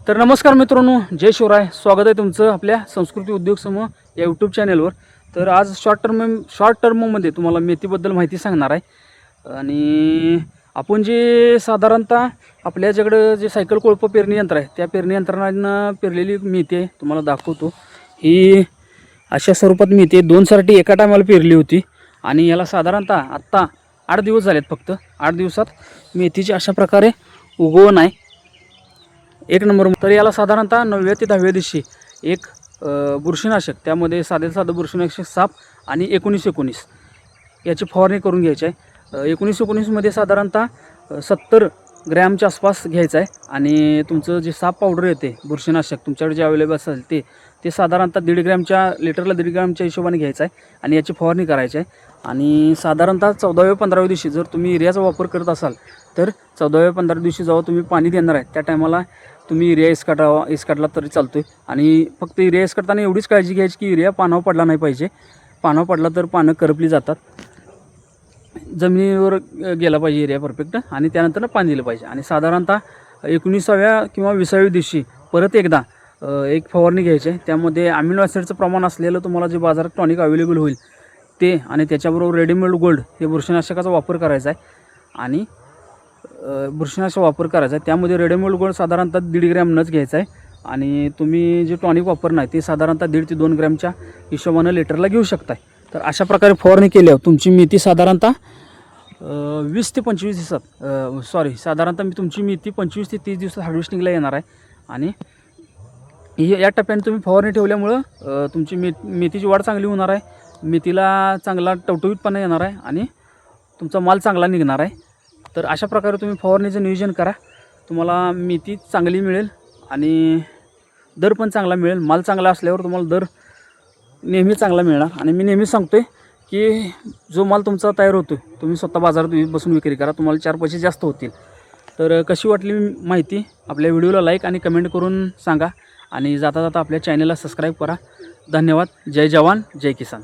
तर नमस्कार मित्रांनो, जय शिवराय. स्वागत आहे तुमचं आपल्या संस्कृती उद्योग समूह या यूट्यूब चॅनलवर. तर आज शॉर्ट टर्ममध्ये तुम्हाला मेथीबद्दल माहिती सांगणार आहे. आणि आपण जे साधारणतः आपल्याच्याकडं जे सायकल कोळप पेरणी यंत्र आहे त्या पेरणी यंत्रानं पेरलेली मेथी आहे, तुम्हाला दाखवतो. ही अशा स्वरूपात मेथी आहे. 2 साठी एका टायमाला पेरली होती आणि याला साधारणतः आत्ता 8 दिवस झालेत. फक्त 8 दिवसात मेथीची अशा प्रकारे उगवण आहे. एक नंबर. तर याला साधारणतः 9व्या ते 10व्या दिवशी एक बुरशीनाशक, त्यामध्ये साधं बुरशीनाशक साप आणि 19-19 याची फवारणी करून घ्यायची आहे. 19-19मध्ये साधारणतः 70 ग्रॅमच्या आसपास घ्यायचं आहे. आणि तुमचं जे साप पावडर येते बुरशीनाशक तुमच्याकडे जे अवेलेबल असेल ते साधारणतः 1.5 ग्रॅमच्या लिटरला 1.5 ग्रॅमच्या हिशोबाने घ्यायचं आहे आणि याची फवारणी करायची आहे. आणि साधारणतः 14व्या-15व्या दिवशी जर तुम्ही युरियाचा वापर करत असाल तर 14व्या-15व्या दिवशी जेव्हा तुम्ही पाणी देणार आहे त्या टायमाला तुम्ही युरिया इसकाटला तरी चालतो आहे. आणि फक्त युरिया इसकाटताना एवढीच काळजी घ्यायची की युरिया पानावर पडला नाही पाहिजे. पानावर पडला तर पानं करपली जातात, जमिनीवर गेला पाहिजे युरिया परफेक्ट. आणि त्यानंतर पाणी दिलं पाहिजे. आणि साधारणतः 19व्या किंवा 20व्या दिवशी परत एकदा एक फवारणी घ्यायची आहे. त्यामध्ये अमिनो ॲसिडचं प्रमाण असलेलं तुम्हाला जे बाजारात टॉनिक अवेलेबल होईल ते, आणि त्याच्याबरोबर रेडीमेड गोल्ड हे बुरशीनाशकाचा वापर करायचा आहे. आणि बुरशीनाशक वापर करायचा आहे. त्यामध्ये रेडीमेड गोल्ड साधारणतः 1.5 ग्रॅम नच घ्यायचा आहे. आणि तुम्ही जे टॉनिक वापरणार आहे ते साधारणतः 1.5 ते 2 ग्रॅमच्या हिशोबानं लिटरला घेऊ शकताय. तर अशा प्रकारे फवारणी केल्यावर तुमची मेथी साधारणतः 20 ते 25 दिवसात साधारणतः तुमची मेथी 25 ते 30 दिवसात हार्वेस्टिंगला येणार आहे. आणि या टप्प्याने तुम्ही फवारणी ठेवल्यामुळं तुमची मेथीची वाढ चांगली होणार आहे. मेथीला चांगला टवटवीतपणा येणार आहे आणि तुमचा माल चांगला निघणार आहे. तर अशा प्रकारे तुम्ही फवारणीचं नियोजन करा, तुम्हाला मेथी चांगली मिळेल आणि दर पण चांगला मिळेल. माल चांगला असल्यावर तुम्हाला दर नेहमी चांगला मिळणार. आणि मी नेहमी सांगतो आहे की जो माल तुमचा तयार होतो तुम्ही स्वतः बाजारात बसून विक्री करा, तुम्हाला 4 पैसे जास्त होतील. तर कशी वाटली माहिती आपल्या व्हिडिओला लाईक आणि कमेंट करून सांगा. आणि जाता जाता आपल्या चॅनलला सबस्क्राईब करा. धन्यवाद. जय जवान जय किसान.